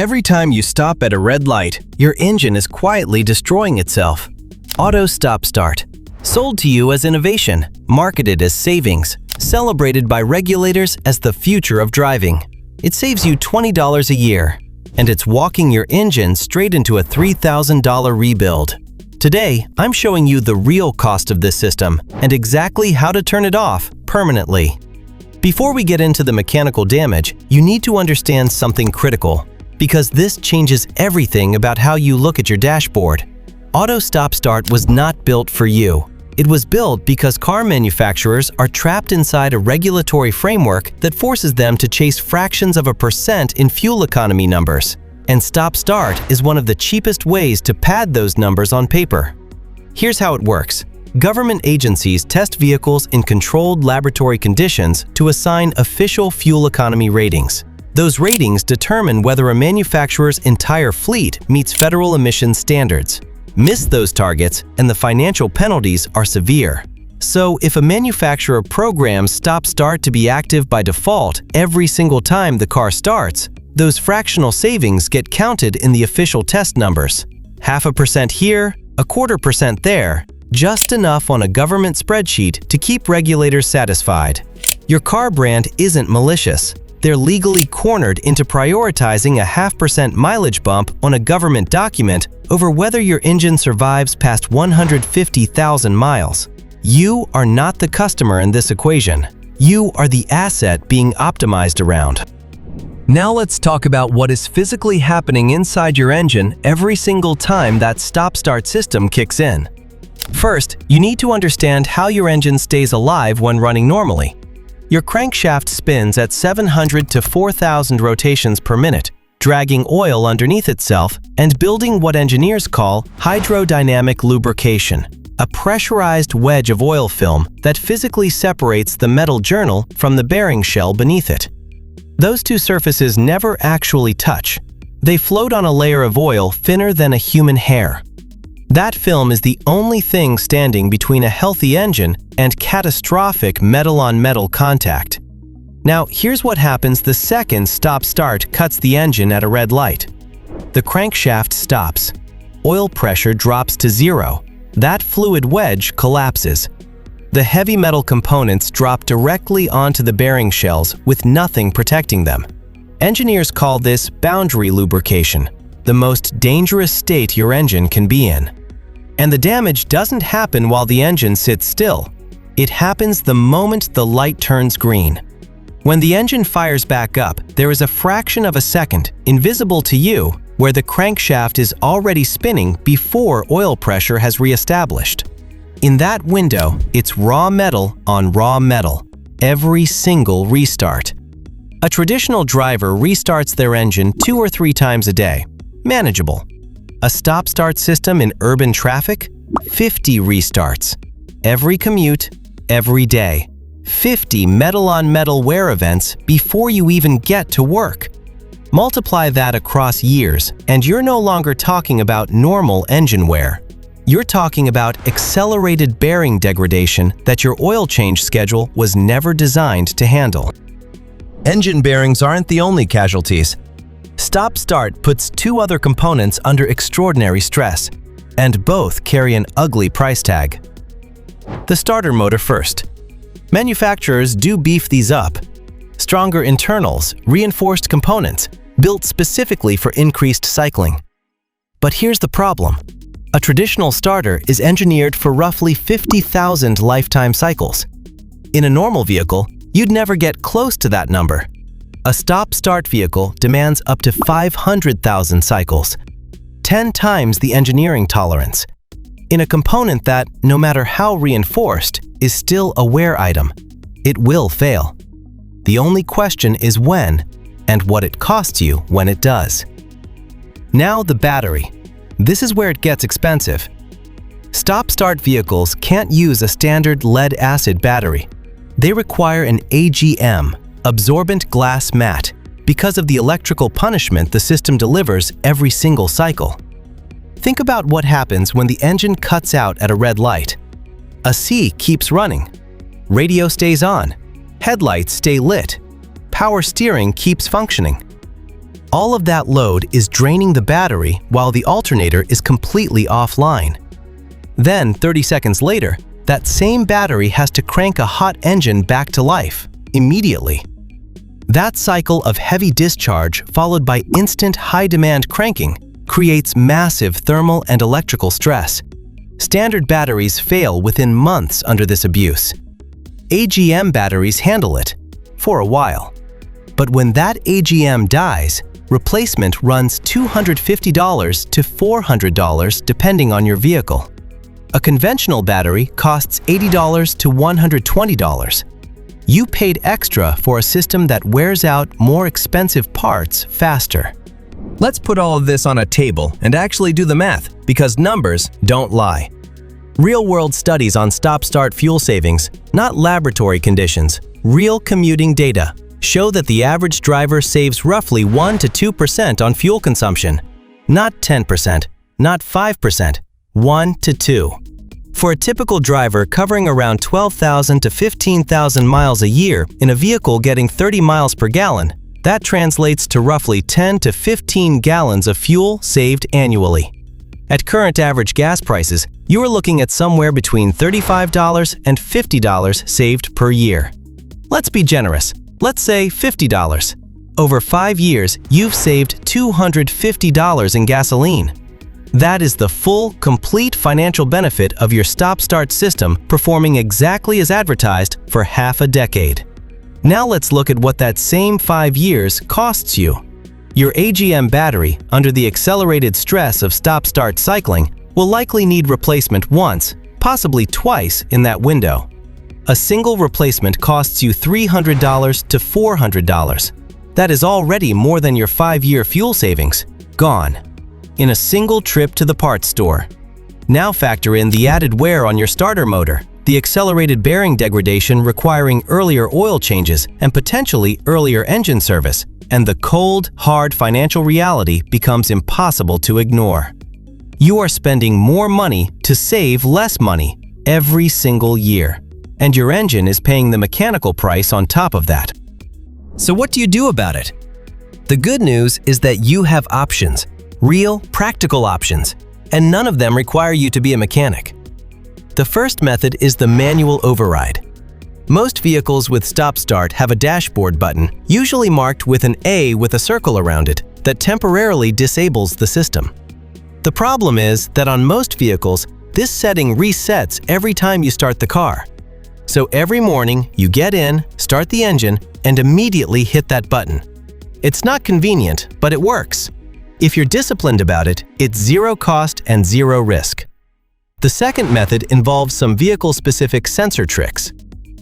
Every time you stop at a red light, your engine is quietly destroying itself. Auto Stop Start. Sold to you as innovation, marketed as savings, celebrated by regulators as the future of driving. It saves you $20 a year, and it's walking your engine straight into a $3,000 rebuild. Today, I'm showing you the real cost of this system and exactly how to turn it off permanently. Before we get into the mechanical damage, you need to understand something critical, because this changes everything about how you look at your dashboard. Auto Stop Start was not built for you. It was built because car manufacturers are trapped inside a regulatory framework that forces them to chase fractions of a percent in fuel economy numbers. And Stop Start is one of the cheapest ways to pad those numbers on paper. Here's how it works. Government agencies test vehicles in controlled laboratory conditions to assign official fuel economy ratings. Those ratings determine whether a manufacturer's entire fleet meets federal emissions standards. Miss those targets, and the financial penalties are severe. So, if a manufacturer programs Stop Start to be active by default every single time the car starts, those fractional savings get counted in the official test numbers. 0.5% here, 0.25% there, just enough on a government spreadsheet to keep regulators satisfied. Your car brand isn't malicious. They're legally cornered into prioritizing a 0.5% mileage bump on a government document over whether your engine survives past 150,000 miles. You are not the customer in this equation. You are the asset being optimized around. Now let's talk about what is physically happening inside your engine every single time that stop-start system kicks in. First, you need to understand how your engine stays alive when running normally. Your crankshaft spins at 700 to 4,000 rotations per minute, dragging oil underneath itself and building what engineers call hydrodynamic lubrication, a pressurized wedge of oil film that physically separates the metal journal from the bearing shell beneath it. Those two surfaces never actually touch. They float on a layer of oil thinner than a human hair. That film is the only thing standing between a healthy engine and catastrophic metal-on-metal contact. Now, here's what happens the second stop-start cuts the engine at a red light. The crankshaft stops. Oil pressure drops to zero. That fluid wedge collapses. The heavy metal components drop directly onto the bearing shells with nothing protecting them. Engineers call this boundary lubrication, the most dangerous state your engine can be in. And the damage doesn't happen while the engine sits still. It happens the moment the light turns green. When the engine fires back up, there is a fraction of a second, invisible to you, where the crankshaft is already spinning before oil pressure has reestablished. In that window, it's raw metal on raw metal, every single restart. A traditional driver restarts their engine 2 or 3 times a day. Manageable. A stop-start system in urban traffic? 50 restarts. Every commute, every day. 50 metal-on-metal wear events before you even get to work. Multiply that across years, and you're no longer talking about normal engine wear. You're talking about accelerated bearing degradation that your oil change schedule was never designed to handle. Engine bearings aren't the only casualties. Stop-start puts 2 other components under extraordinary stress, and both carry an ugly price tag. The starter motor first. Manufacturers do beef these up. Stronger internals, reinforced components, built specifically for increased cycling. But here's the problem. A traditional starter is engineered for roughly 50,000 lifetime cycles. In a normal vehicle, you'd never get close to that number. A stop-start vehicle demands up to 500,000 cycles, 10 times the engineering tolerance, in a component that, no matter how reinforced, is still a wear item. It will fail. The only question is when, and what it costs you when it does. Now the battery. This is where it gets expensive. Stop-start vehicles can't use a standard lead-acid battery. They require an AGM, absorbent glass mat, because of the electrical punishment the system delivers every single cycle. Think about what happens when the engine cuts out at a red light. A C keeps running. Radio stays on. Headlights stay lit. Power steering keeps functioning. All of that load is draining the battery while the alternator is completely offline. Then, 30 seconds later, that same battery has to crank a hot engine back to life, immediately. That cycle of heavy discharge followed by instant high-demand cranking creates massive thermal and electrical stress. Standard batteries fail within months under this abuse. AGM batteries handle it, for a while. But when that AGM dies, replacement runs $250 to $400 depending on your vehicle. A conventional battery costs $80 to $120. You paid extra for a system that wears out more expensive parts faster. Let's put all of this on a table and actually do the math, because numbers don't lie. Real-world studies on stop-start fuel savings, not laboratory conditions, real commuting data, show that the average driver saves roughly 1 to 2% on fuel consumption. Not 10%, not 5%, 1 to 2. For a typical driver covering around 12,000 to 15,000 miles a year in a vehicle getting 30 miles per gallon, that translates to roughly 10 to 15 gallons of fuel saved annually. At current average gas prices, you are looking at somewhere between $35 and $50 saved per year. Let's be generous. Let's say $50. Over 5 years, you've saved $250 in gasoline. That is the full, complete financial benefit of your stop-start system performing exactly as advertised for half a decade. Now let's look at what that same 5 years costs you. Your AGM battery, under the accelerated stress of stop-start cycling, will likely need replacement once, possibly twice in that window. A single replacement costs you $300 to $400. That is already more than your 5-year fuel savings, gone, in a single trip to the parts store. Now factor in the added wear on your starter motor, the accelerated bearing degradation requiring earlier oil changes and potentially earlier engine service, and the cold, hard financial reality becomes impossible to ignore. You are spending more money to save less money every single year, and your engine is paying the mechanical price on top of that. So what do you do about it? The good news is that you have options, real, practical options, and none of them require you to be a mechanic. The first method is the manual override. Most vehicles with stop-start have a dashboard button, usually marked with an A with a circle around it, that temporarily disables the system. The problem is that on most vehicles, this setting resets every time you start the car. So every morning, you get in, start the engine, and immediately hit that button. It's not convenient, but it works. If you're disciplined about it, it's zero cost and zero risk. The second method involves some vehicle-specific sensor tricks.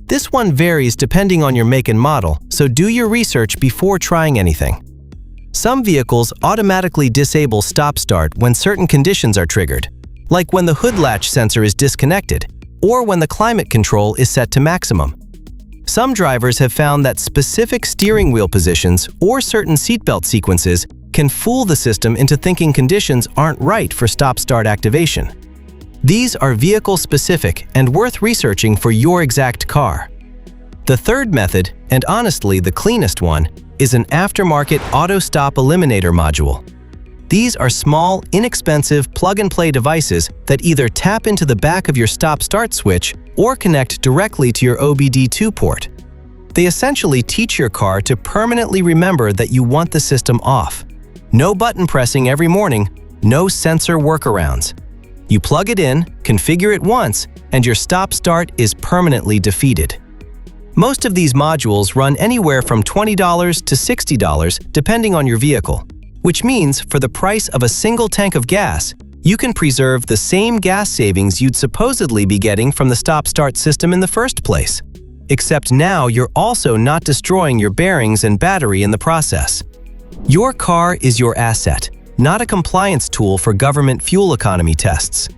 This one varies depending on your make and model, so do your research before trying anything. Some vehicles automatically disable stop-start when certain conditions are triggered, like when the hood latch sensor is disconnected, or when the climate control is set to maximum. Some drivers have found that specific steering wheel positions or certain seatbelt sequences can fool the system into thinking conditions aren't right for stop-start activation. These are vehicle-specific and worth researching for your exact car. The third method, and honestly the cleanest one, is an aftermarket auto stop eliminator module. These are small, inexpensive plug-and-play devices that either tap into the back of your stop-start switch or connect directly to your OBD2 port. They essentially teach your car to permanently remember that you want the system off. No button pressing every morning, no sensor workarounds. You plug it in, configure it once, and your stop-start is permanently defeated. Most of these modules run anywhere from $20 to $60 depending on your vehicle, which means for the price of a single tank of gas, you can preserve the same gas savings you'd supposedly be getting from the stop-start system in the first place. Except now you're also not destroying your bearings and battery in the process. Your car is your asset, not a compliance tool for government fuel economy tests.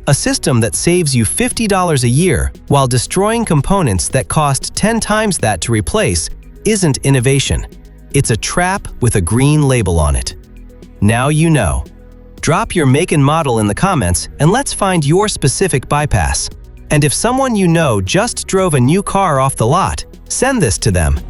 A system that saves you $50 a year while destroying components that cost 10 times that to replace isn't innovation. It's a trap with a green label on it. Now you know. Drop your make and model in the comments and let's find your specific bypass. And if someone you know just drove a new car off the lot, send this to them.